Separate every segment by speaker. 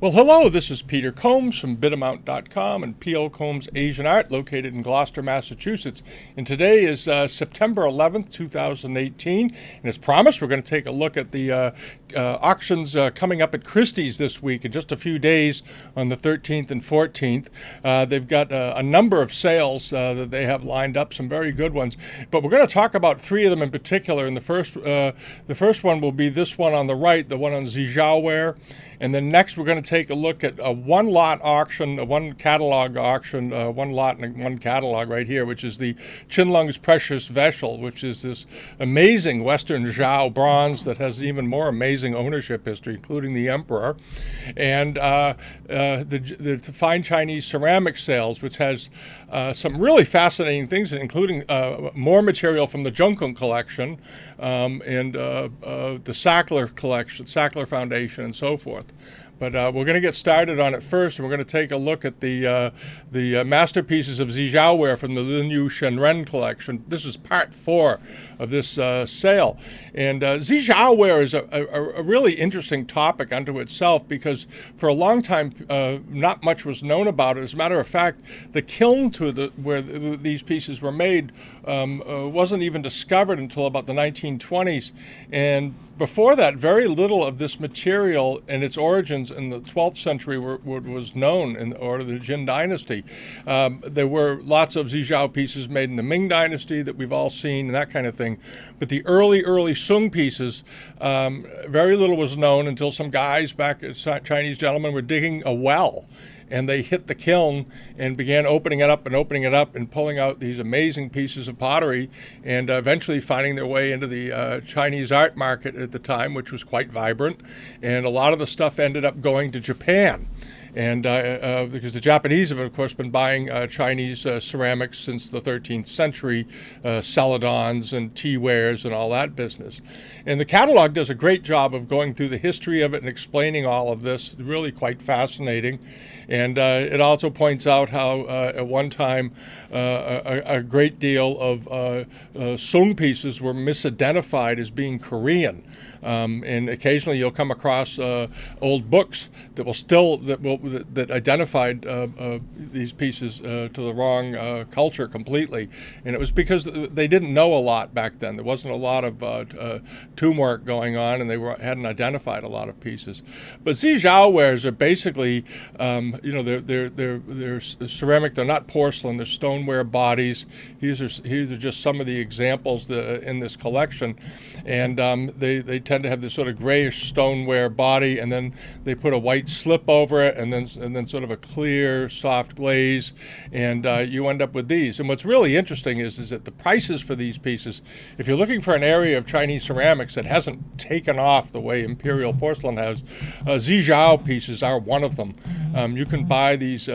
Speaker 1: Well, hello, this is Peter Combs from Bidamount.com and P.O. Combs Asian Art, located in Gloucester, Massachusetts. And today is September 11th, 2018. And as promised, we're going to take a look at the auctions coming up at Christie's this week in just a few days on the 13th and 14th. They've got a number of sales that they have lined up, some very good ones. But we're going to talk about three of them in particular. And the first one will be this one on the right, the one on Zhijiaware. And then next, we're going to take a look at a one-lot auction, a one catalog auction, one lot and one catalog right here, which is the Qianlong's Precious Vessel, which is this amazing Western Zhao bronze that has even more amazing ownership history, including the emperor. And the fine Chinese ceramic sales, which has some really fascinating things, including more material from the Zhongkong collection and the Sackler collection, Sackler Foundation, and so forth. But we're going to get started on it first, and we're going to take a look at the masterpieces of Zhijiaware from the Linyu Shenren collection. This is part 4 of this sale. And Zhijiaware is a really interesting topic unto itself because for a long time not much was known about it. As a matter of fact, the kiln where these pieces were made wasn't even discovered until about the 1920s. And before that, very little of this material and its origins in the 12th century was known in the Jin dynasty. There were lots of Zhijiao pieces made in the Ming dynasty that we've all seen and that kind of thing. But the early Sung pieces, very little was known until some guys back, Chinese gentlemen, were digging a well. And they hit the kiln and began opening it up and pulling out these amazing pieces of pottery and eventually finding their way into the Chinese art market at the time, which was quite vibrant. And a lot of the stuff ended up going to Japan. And because the Japanese have, of course, been buying Chinese ceramics since the 13th century, celadons and teawares and all that business. And the catalog does a great job of going through the history of it and explaining all of this, really quite fascinating. And it also points out how at one time a great deal of Sung pieces were misidentified as being Korean. And occasionally you'll come across old books that identified these pieces to the wrong culture completely, and it was because they didn't know a lot back then. There wasn't a lot of tomb work going on, and they hadn't identified a lot of pieces. But Zhijiawares are basically, they're ceramic. They're not porcelain. They're stoneware bodies. These are just some of the examples in this collection, and they tend to have this sort of grayish stoneware body, and then they put a white slip over it, and then sort of a clear, soft glaze, and you end up with these. And what's really interesting is that the prices for these pieces, if you're looking for an area of Chinese ceramics that hasn't taken off the way imperial porcelain has, Zhijiao pieces are one of them. You can buy these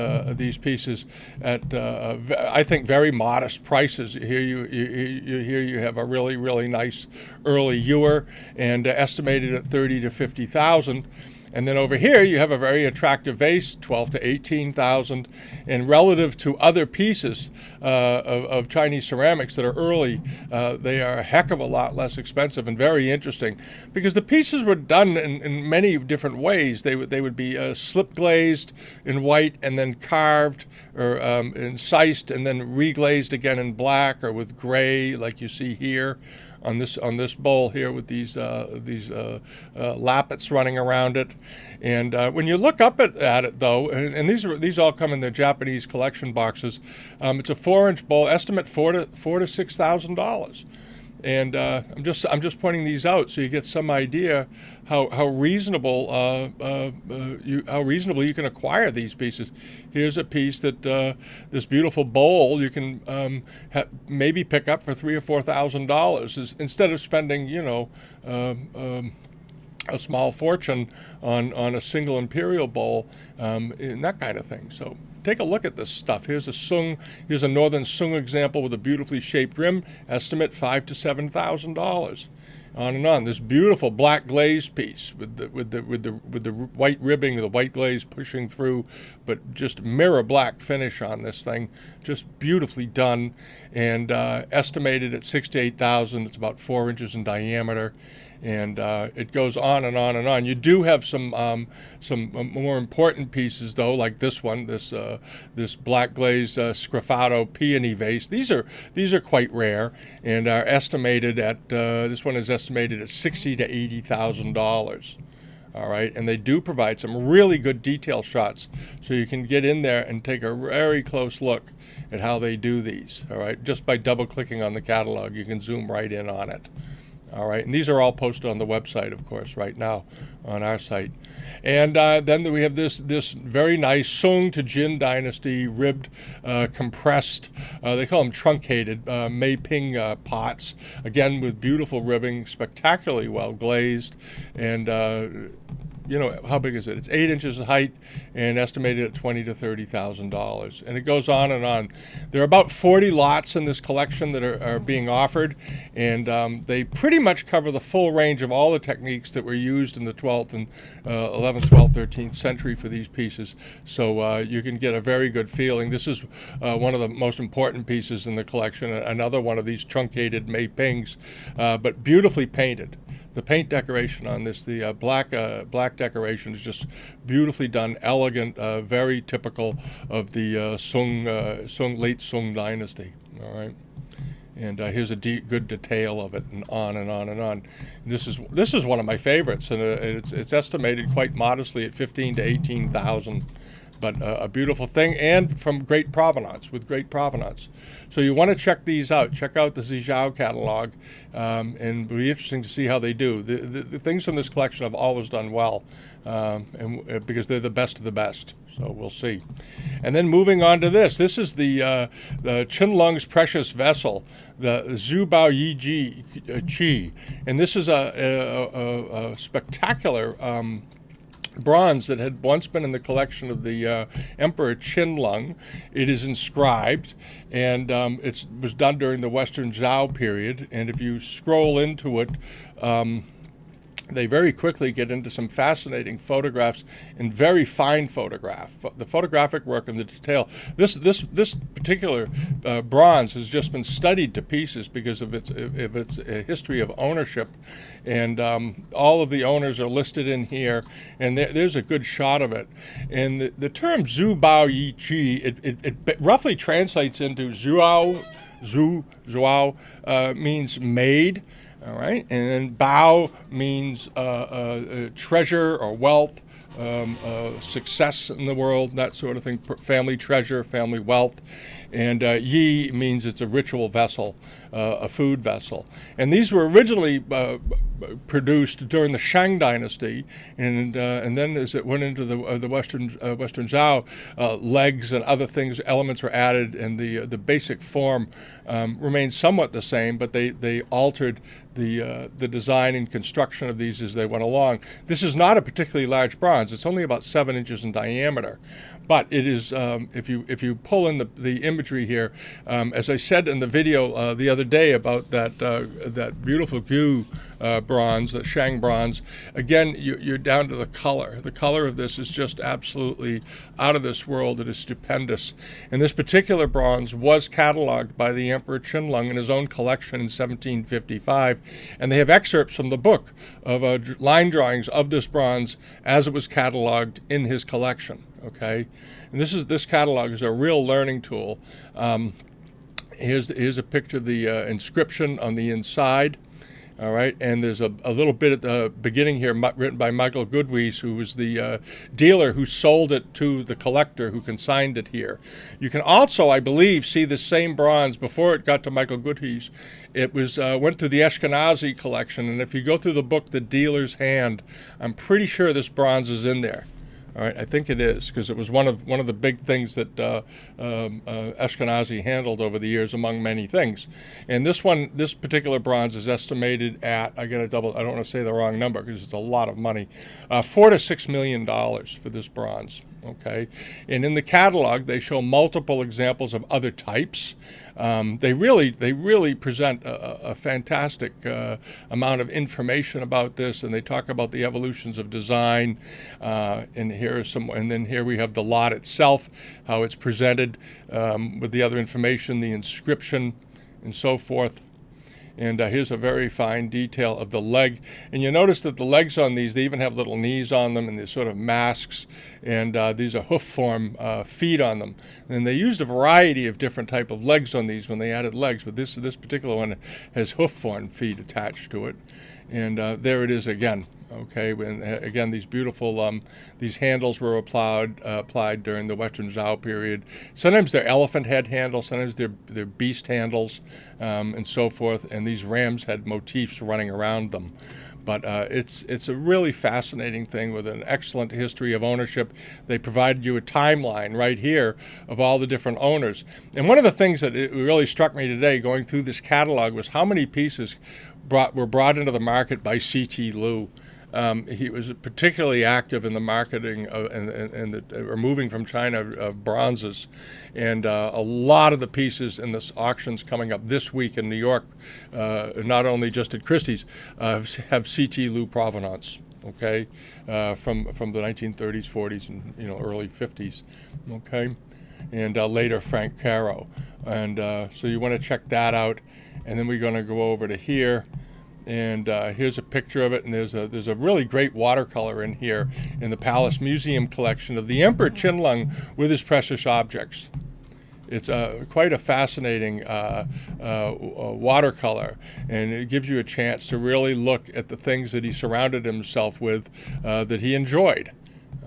Speaker 1: pieces at I think very modest prices. Here you have a really, really nice early ewer, and estimated at 30 to 50,000. And then over here you have a very attractive vase, 12 to 18,000, and relative to other pieces of Chinese ceramics that are early, they are a heck of a lot less expensive and very interesting because the pieces were done in many different ways. They would be slip glazed in white and then carved or incised and then reglazed again in black or with gray, like you see here on this bowl here with these lappets running around it. And when you look up at it though, and these all come in the Japanese collection boxes, it's a 4-inch bowl, estimate $4,000 to $6,000. And I'm just pointing these out so you get some idea how reasonable you can acquire these pieces. Here's a piece that this beautiful bowl you can maybe pick up for $3,000 or $4,000 instead of spending a small fortune on a single imperial bowl and that kind of thing. So take a look at this stuff. Here's a northern Sung example with a beautifully shaped rim. Estimate $5,000 to $7,000. On and on. This beautiful black glaze piece with the white ribbing, the white glaze pushing through, but just mirror black finish on this thing. Just beautifully done, and estimated at 6,000 to 8,000. It's about 4 inches in diameter. And it goes on and on and on. You do have some more important pieces though, like this one, this black glazed Sgrafato peony vase. These are quite rare, and are estimated at this one is estimated at $60,000 to $80,000. All right, and they do provide some really good detail shots, so you can get in there and take a very close look at how they do these. All right, just by double clicking on the catalog, you can zoom right in on it. All right, and these are all posted on the website, of course, right now on our site. And then we have this very nice Sung to Jin Dynasty ribbed, compressed, they call them truncated Mei Ping pots, again with beautiful ribbing, spectacularly well glazed, and you know, how big is it? It's 8 inches in height and estimated at $20,000 to $30,000. And it goes on and on. There are about 40 lots in this collection that are being offered, and they pretty much cover the full range of all the techniques that were used in the 12th and 11th, 12th, 13th century for these pieces. So you can get a very good feeling. This is one of the most important pieces in the collection, another one of these truncated Mei Pings, but beautifully painted. The paint decoration on this, the black decoration, is just beautifully done, elegant, very typical of the late Sung dynasty. All right, and here's a good detail of it, and on and on and on. And this is one of my favorites, and it's estimated quite modestly at $15,000 to $18,000. But a beautiful thing, and from great provenance, with great provenance. So you want to check these out. Check out the Zijao catalog, and it'll be interesting to see how they do. The things in this collection have always done well, and because they're the best of the best. So we'll see. And then moving on to this. This is the Qinlong's precious vessel, the Zhubao Yiji Qi, and this is a spectacular bronze that had once been in the collection of the Emperor Qinlong. It is inscribed, and it was done during the Western Zhao period. And if you scroll into it, they very quickly get into some fascinating photographs and very fine photograph. The photographic work and the detail. This particular bronze has just been studied to pieces because of its history of ownership, and all of the owners are listed in here. And there's a good shot of it. And the term Zhu Bao Yi Qi, it roughly translates into Zhuao means made. All right, and then Bao means treasure or wealth, success in the world, that sort of thing, family treasure, family wealth. And Yi means it's a ritual vessel, a food vessel. And these were originally produced during the Shang Dynasty, and then as it went into the Western Zhao, legs and other things, elements were added, and the basic form remained somewhat the same, but they altered the design and construction of these as they went along. This is not a particularly large bronze. It's only about 7 inches in diameter. But it is, if you pull in the imagery here, as I said in the video the other day about that beautiful Gu bronze, the Shang bronze, again, you're down to the color. The color of this is just absolutely out of this world. It is stupendous. And this particular bronze was cataloged by the Emperor Qinlong in his own collection in 1755. And they have excerpts from the book of line drawings of this bronze as it was cataloged in his collection. Okay, and this catalog is a real learning tool. Here's a picture of the inscription on the inside. All right, and there's a little bit at the beginning here written by Michael Goodwies, who was the dealer who sold it to the collector who consigned it here. You can also, I believe, see the same bronze before it got to Michael Goodwies. It was went to the Ashkenazi collection, and if you go through the book, The Dealer's Hand, I'm pretty sure this bronze is in there. All right, I think it is, because it was one of the big things that Ashkenazi handled over the years, among many things. And this particular bronze is estimated at, I don't want to say the wrong number because it's a lot of money, $4 to $6 million for this bronze. Okay, and in the catalog they show multiple examples of other types. They really present a fantastic amount of information about this, and they talk about the evolutions of design. And then here we have the lot itself, how it's presented with the other information, the inscription, and so forth. And here's a very fine detail of the leg. And you notice that the legs on these, they even have little knees on them, and they're sort of masks. And these are hoof form feet on them. And they used a variety of different type of legs on these when they added legs, but this particular one has hoof form feet attached to it. And there it is again. Okay, and again, these beautiful these handles were applied during the Western Zhao period. Sometimes they're elephant head handles, sometimes they're beast handles, and so forth. And these rams had motifs running around them. But it's a really fascinating thing with an excellent history of ownership. They provided you a timeline right here of all the different owners. And one of the things that it really struck me today going through this catalog was how many pieces were brought into the market by C.T. Liu. He was particularly active in the marketing and the removing from China of bronzes. And a lot of the pieces in this auctions coming up this week in New York, not only just at Christie's, have C.T. Liu provenance. Okay, from the 1930s, 40s, and early 50s. Okay, and later Frank Caro. And so you want to check that out. And then we're going to go over to here. And here's a picture of it, and there's a really great watercolor in here in the Palace Museum collection of the Emperor Qianlong with his precious objects. It's quite a fascinating watercolor, and it gives you a chance to really look at the things that he surrounded himself with that he enjoyed.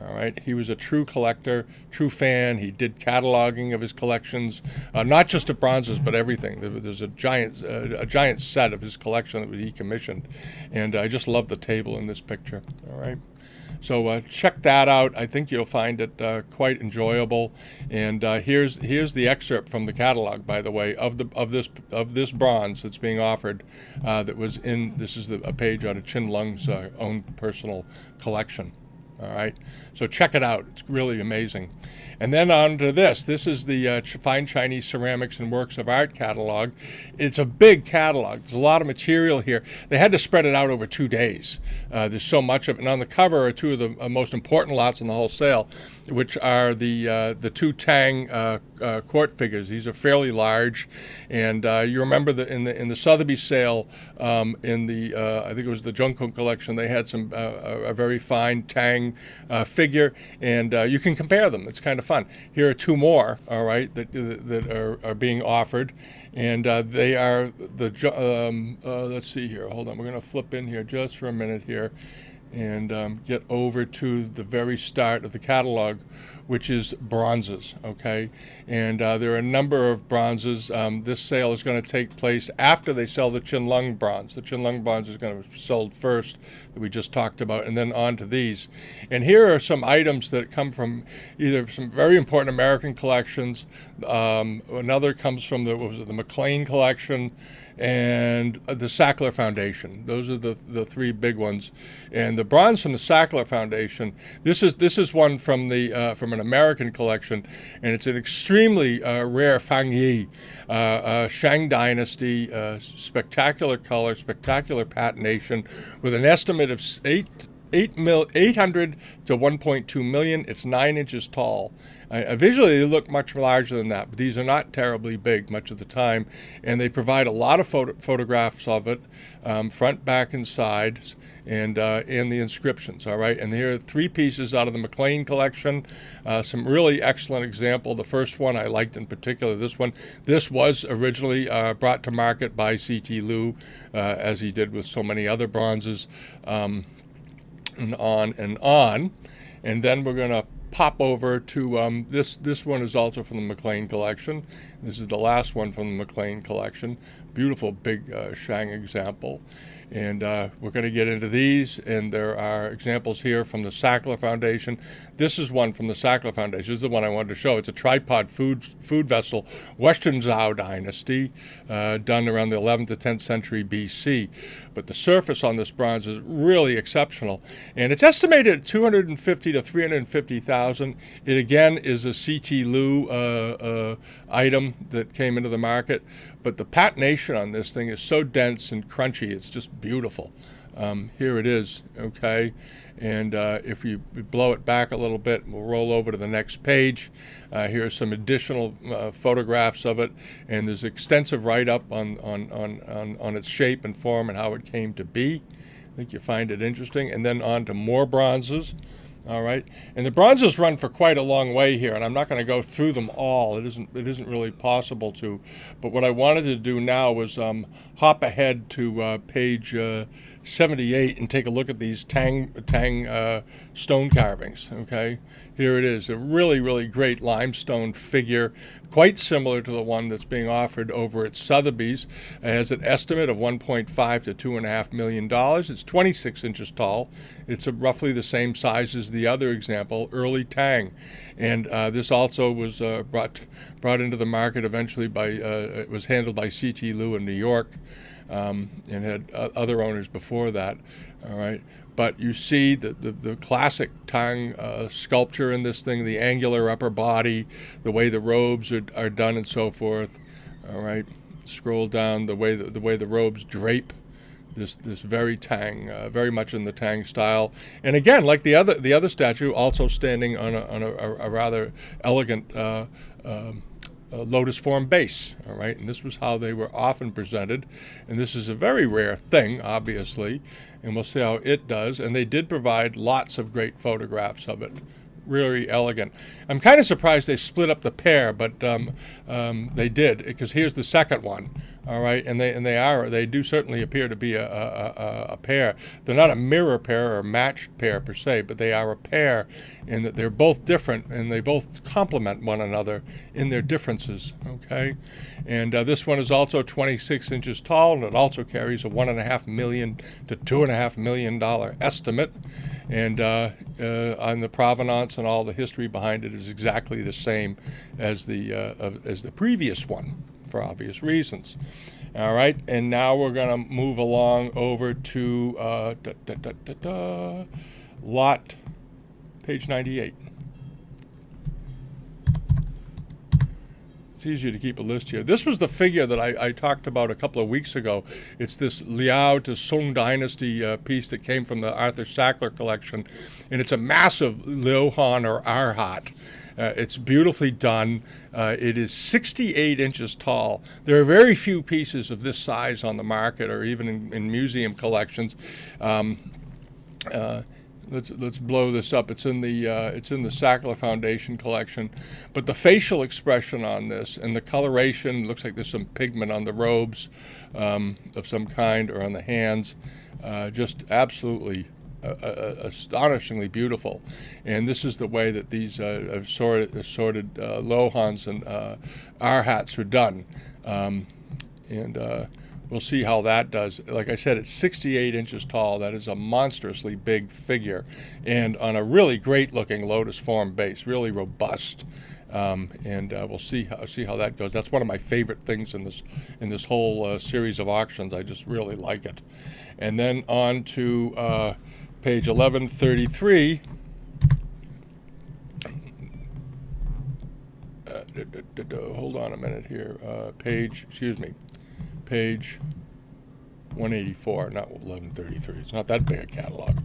Speaker 1: All right, he was a true collector, true fan. He did cataloging of his collections, not just of bronzes, but everything. There's a giant set of his collection that he commissioned, and I just love the table in this picture. All right, so check that out. I think you'll find it quite enjoyable. And here's the excerpt from the catalog, by the way, of this bronze that's being offered. That was in. This is a page out of Qianlong's own personal collection. All right, so check it out. It's really amazing. And then on to this. This is the Fine Chinese Ceramics and Works of Art catalog. It's a big catalog. There's a lot of material here. They had to spread it out over 2 days. There's so much of it. And on the cover are two of the most important lots in the whole sale, which are the two Tang court figures. These are fairly large, and you remember that in the Sotheby's sale, in the I think it was the Zhongkong collection, they had some a very fine Tang figure, and you can compare them. It's kind of fun. Here are two more, all right, that are being offered, and they are the let's see here. Hold on, we're going to flip in here just for a minute here, and get over to the very start of the catalog, which is bronzes, okay? And there are a number of bronzes. This sale is going to take place after they sell the Qianlong bronze. The Qianlong bronze is going to be sold first, that we just talked about, and then on to these. And here are some items that come from either some very important American collections. Another comes from the McLean collection, and the Sackler Foundation. Those are the three big ones. And the bronze from the Sackler Foundation, this is one from from an American collection, and it's an extremely rare Fang Yi, Shang Dynasty, spectacular color, spectacular patination, with an estimate of 800 to 1.2 million. It's 9 inches tall. Visually, they look much larger than that, but these are not terribly big much of the time, and they provide a lot of photographs of it, front, back, and sides, and the inscriptions, all right? And here are 3 pieces out of the McLean collection, some really excellent example. The first one I liked in particular, this one. This was originally brought to market by C.T. Liu, as he did with so many other bronzes, and on and on. And then we're going to pop over to this one is also from the McLean collection. This is the last one from the McLean collection. Beautiful big Shang example. And we're going to get into these, and there are examples here from the Sackler Foundation. This is one from the Sackler Foundation. This is the one I wanted to show. It's a tripod food vessel, Western Zhao Dynasty, done around the 11th to 10th century BC. But the surface on this bronze is really exceptional, and it's estimated at 250 to 350,000. It again is a C.T. Liu item that came into the market, but the patination on this thing is so dense and crunchy. It's just beautiful. Here it is, okay? And if you blow it back a little bit, we'll roll over to the next page. Here's some additional photographs of it, and there's extensive write-up on its shape and form and how it came to be. I think you find it interesting. And then on to more bronzes. All right, and the bronzes run for quite a long way here, and I'm not going to go through them all. It isn't really possible to. But what I wanted to do now was hop ahead to page 78 and take a look at these Tang stone carvings. Okay, here it is, a really great limestone figure, quite similar to the one that's being offered over at Sotheby's. It has an estimate of $1.5 to $2.5 million. It's 26 inches tall. It's roughly the same size as the other example, early Tang. And this also was brought into the market eventually by, it was handled by C.T. Liu in New York, and had other owners before that. All right. But you see the classic Tang sculpture in this thing, the angular upper body, the way the robes are done and so forth. All right, scroll down, the way the robes drape. This very Tang, very much in the Tang style. And again, like the other statue, also standing on a rather elegant lotus form base. All right, and this was how they were often presented. And this is a very rare thing, obviously. And we'll see how it does. And they did provide lots of great photographs of it. Really elegant. I'm kind of surprised they split up the pair, but they did, because here's the second one. All right, and they do certainly appear to be a pair. They're not a mirror pair or a matched pair per se, but they are a pair in that they're both different and they both complement one another in their differences. Okay, and this one is also 26 inches tall, and it also carries a $1.5 million to $2.5 million estimate. And on the provenance and all the history behind it is exactly the same as the previous one, for obvious reasons. All right, and now we're going to move along over to lot, page 98. It's easier to keep a list here. This was the figure that I talked about a couple of weeks ago. It's this Liao to Song Dynasty piece that came from the Arthur Sackler collection, and it's a massive Liuhan or Arhat. It's beautifully done. It is 68 inches tall. There are very few pieces of this size on the market, or even in museum collections. Let's blow this up. It's in the Sackler Foundation collection, but the facial expression on this and the coloration, looks like there's some pigment on the robes of some kind, or on the hands, just absolutely astonishingly beautiful. And this is the way that these assorted Lohans and Arhats are done. We'll see how that does. Like I said, it's 68 inches tall. That is a monstrously big figure, and on a really great-looking lotus form base, really robust. We'll see how that goes. That's one of my favorite things in this whole series of auctions. I just really like it. And then on to page 1133. Hold on a minute here. Page 184, not 1133. It's not that big a catalog.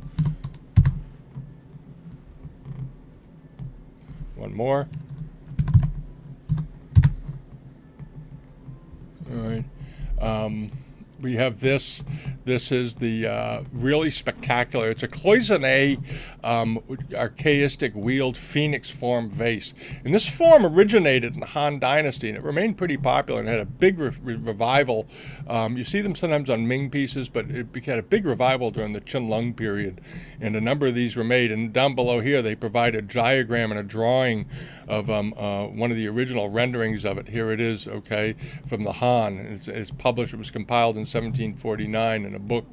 Speaker 1: One more. All right. We have this. This is the really spectacular. It's a cloisonné archaistic wheeled phoenix form vase. And this form originated in the Han Dynasty, and it remained pretty popular and had a big revival. You see them sometimes on Ming pieces, but it had a big revival during the Qianlong period. And a number of these were made. And down below here, they provide a diagram and a drawing of one of the original renderings of it. Here it is, okay, from the Han. It's published. It was compiled in 1749 in a book.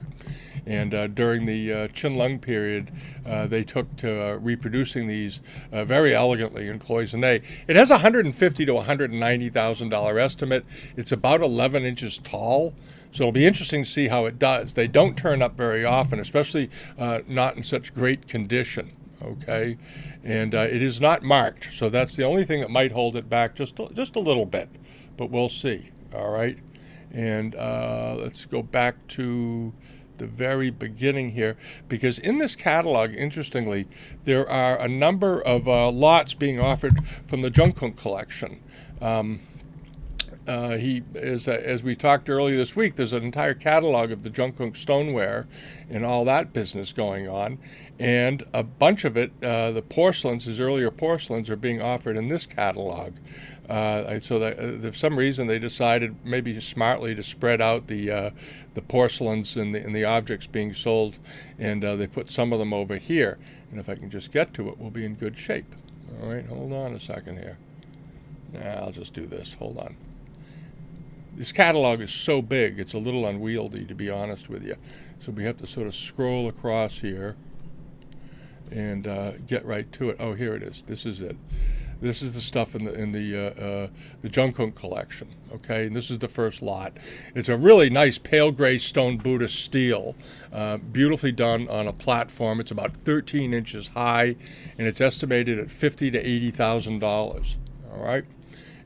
Speaker 1: And during the Qianlong period, they took to reproducing these very elegantly in cloisonné. It has a $150,000 to $190,000 estimate. It's about 11 inches tall. So it'll be interesting to see how it does. They don't turn up very often, especially not in such great condition. Okay, and it is not marked, so that's the only thing that might hold it back just a little bit. But we'll see. All right, and let's go back to the very beginning here, because in this catalog, interestingly, there are a number of lots being offered from the Jungkook collection. As we talked earlier this week, there's an entire catalog of the Jungkook stoneware and all that business going on. And a bunch of it, the porcelains, his earlier porcelains, are being offered in this catalog. So that, for some reason, they decided, maybe smartly, to spread out the porcelains and the objects being sold, and they put some of them over here. And if I can just get to it, we'll be in good shape. All right, hold on a second here. I'll just do this. Hold on. This catalog is so big, it's a little unwieldy, to be honest with you. So we have to sort of scroll across here and get right to it. Oh, here it is. This is it. This is the stuff in the Jungkook collection. Okay, and this is the first lot. It's a really nice pale gray stone Buddhist steel, beautifully done on a platform. It's about 13 inches high, and it's estimated at $50,000 to $80,000. All right,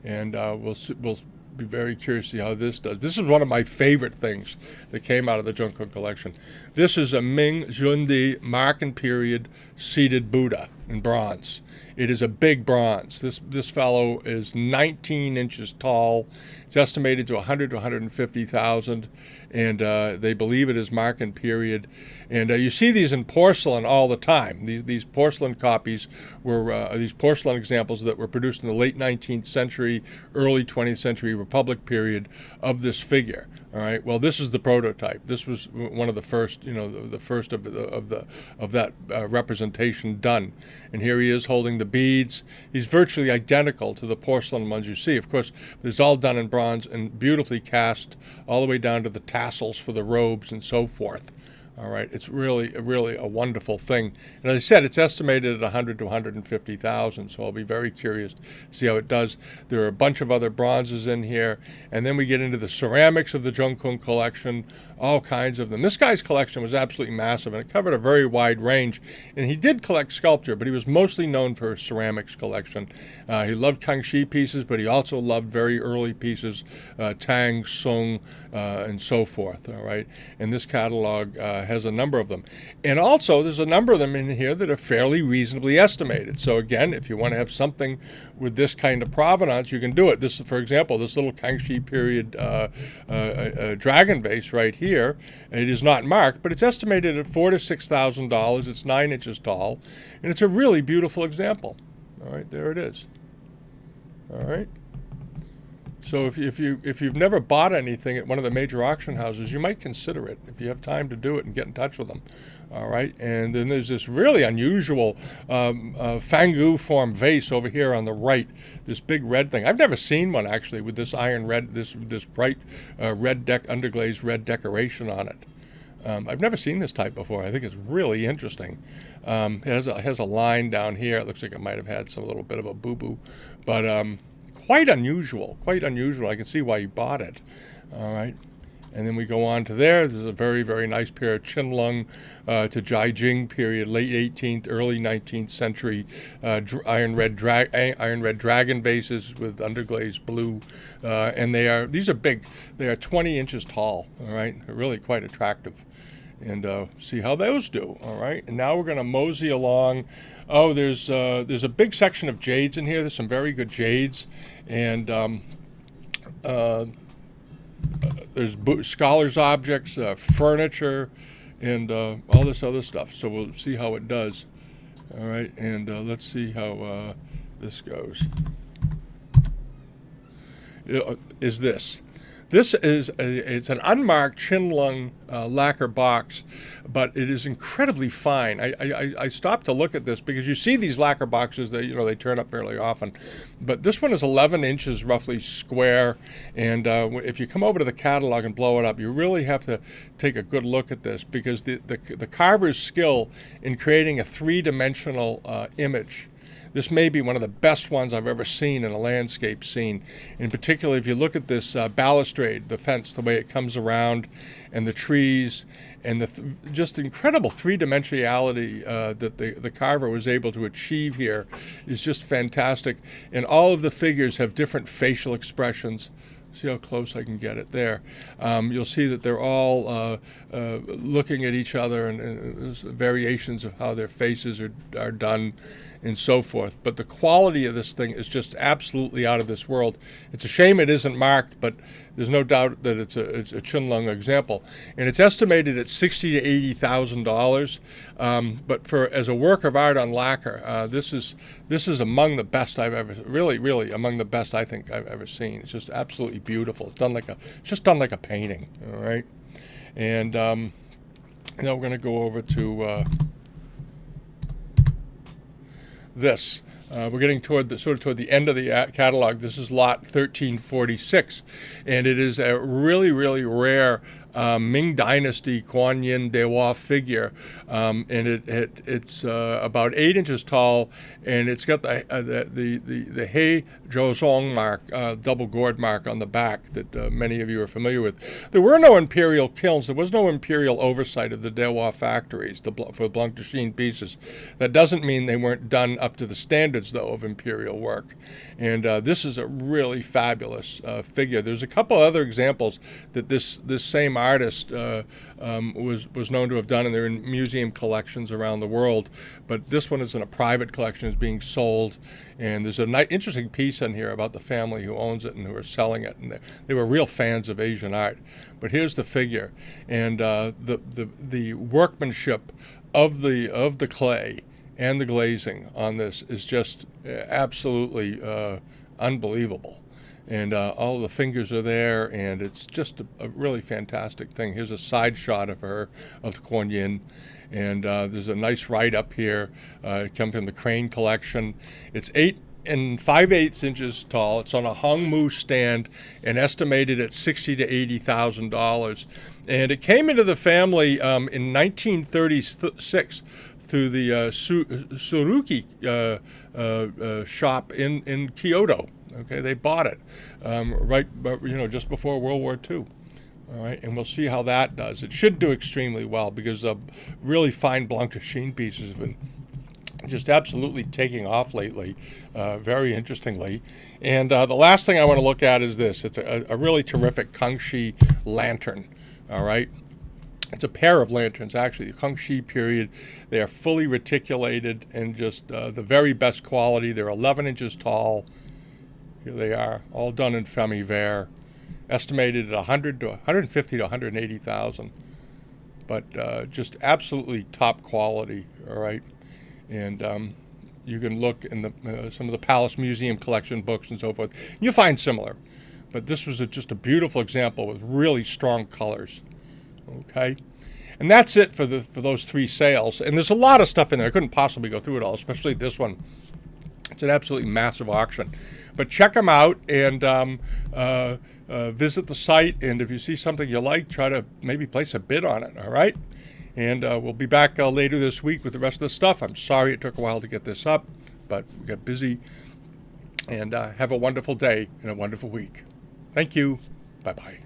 Speaker 1: and we'll be very curious to see how this does. This is one of my favorite things that came out of the Jungkook collection. This is a Ming Xuandi Marken period seated Buddha in bronze. It is a big bronze. This fellow is 19 inches tall. It's estimated to 100 to 150,000, and they believe it is Marken period. And you see these in porcelain all the time. These porcelain copies were these porcelain examples that were produced in the late 19th century, early 20th century Republic period of this figure. All right. Well, this is the prototype. This was one of the first, the first of that representation done. And here he is holding the beads. He's virtually identical to the porcelain ones you see. Of course, it's all done in bronze and beautifully cast all the way down to the tassels for the robes and so forth. All right, it's really a wonderful thing. And as I said, it's estimated at 100 to 150,000, so I'll be very curious to see how it does. There are a bunch of other bronzes in here, and then we get into the ceramics of the Jungkook collection, all kinds of them. This guy's collection was absolutely massive, and it covered a very wide range. And he did collect sculpture, but he was mostly known for his ceramics collection. He loved Kangxi pieces, but he also loved very early pieces, Tang, Sung, and so forth. All right, and this catalog has a number of them. And also, there's a number of them in here that are fairly reasonably estimated. So again, if you want to have something with this kind of provenance, you can do it. This, for example, this little Kangxi period dragon vase right here, it is not marked, but it's estimated at $4,000 to $6,000. It's 9 inches tall, and it's a really beautiful example. All right, there it is. All right. So if you've never bought anything at one of the major auction houses, you might consider it if you have time to do it and get in touch with them. All right, and then there's this really unusual Fangu form vase over here on the right. This big red thing. I've never seen one actually with this iron red, this bright underglazed red decoration on it. I've never seen this type before. I think it's really interesting. It has a line down here. It looks like it might have had some little bit of a boo-boo, but quite unusual. Quite unusual. I can see why you bought it. All right. And then we go on to there. There's a very, very nice pair of Qinlong to Jiajing period, late 18th, early 19th century iron red dragon vases with underglazed blue. And these are big. They are 20 inches tall. All right. They're really quite attractive. And see how those do. All right. And now we're going to mosey along. Oh, there's a big section of jades in here. There's some very good jades. And there's scholars' objects, furniture, and all this other stuff. So we'll see how it does. All right, and let's see how this goes. This is it's an unmarked Qinlong lacquer box, but it is incredibly fine. I stopped to look at this because you see these lacquer boxes that they turn up fairly often, but this one is 11 inches roughly square. And if you come over to the catalog and blow it up, you really have to take a good look at this because the carver's skill in creating a three-dimensional image. This may be one of the best ones I've ever seen in a landscape scene. In particular, if you look at this balustrade, the fence, the way it comes around, and the trees, and the just incredible three-dimensionality that the carver was able to achieve here is just fantastic. And all of the figures have different facial expressions. See how close I can get it there. You'll see that they're all looking at each other, and there's variations of how their faces are done and so forth. But the quality of this thing is just absolutely out of this world. It's a shame it isn't marked, but there's no doubt that it's a Qinlong example, and it's estimated at $60,000 to $80,000. But as a work of art on lacquer, this is among the best I've ever, really among the best I think I've ever seen. It's just absolutely beautiful. It's just done like a painting. All right, and now we're going to go over to this. We're getting toward the end of the catalog. This is lot 1346, and it is a really rare Ming Dynasty Kuan Yin Dewa figure, and it's about 8 inches tall, and it's got the He Zhozong mark, double gourd mark on the back that many of you are familiar with. There were no imperial kilns. There was no imperial oversight of the Dewa factories for Blanc de Chine pieces. That doesn't mean they weren't done up to the standards, though, of imperial work. And this is a really fabulous figure. There's a couple other examples that this same artist was known to have done, and they're in museum collections around the world. But this one is in a private collection, is being sold. And there's an interesting piece in here about the family who owns it and who are selling it. And they were real fans of Asian art. But here's the figure, and the workmanship of the clay and the glazing on this is just absolutely unbelievable. And all the fingers are there, and it's just a really fantastic thing. Here's a side shot of her, of the Kuan Yin, and there's a nice write-up here. It comes from the Crane collection. It's 8 5/8 inches tall. It's on a Hongmu stand and estimated at $60,000 to $80,000. And it came into the family in 1936 through the Suruki shop in Kyoto. Okay, they bought it just before World War II. All right, and we'll see how that does. It should do extremely well because really fine Blanc de Chine pieces have been just absolutely taking off lately, very interestingly. And the last thing I want to look at is this. It's a really terrific Kangxi lantern. All right. It's a pair of lanterns, actually, the Kangxi period. They are fully reticulated and just the very best quality. They're 11 inches tall. Here they are, all done in Femi Vert, estimated at 150 to 180,000. But just absolutely top quality, all right? And you can look in some of the Palace Museum collection books and so forth. You'll find similar. But this was just a beautiful example with really strong colors. Okay, and that's it for those 3 sales. And there's a lot of stuff in there. I couldn't possibly go through it all, especially this one. It's an absolutely massive auction. But check them out and visit the site. And if you see something you like, try to maybe place a bid on it. All right. And we'll be back later this week with the rest of the stuff. I'm sorry it took a while to get this up, but we got busy. And have a wonderful day and a wonderful week. Thank you. Bye-bye.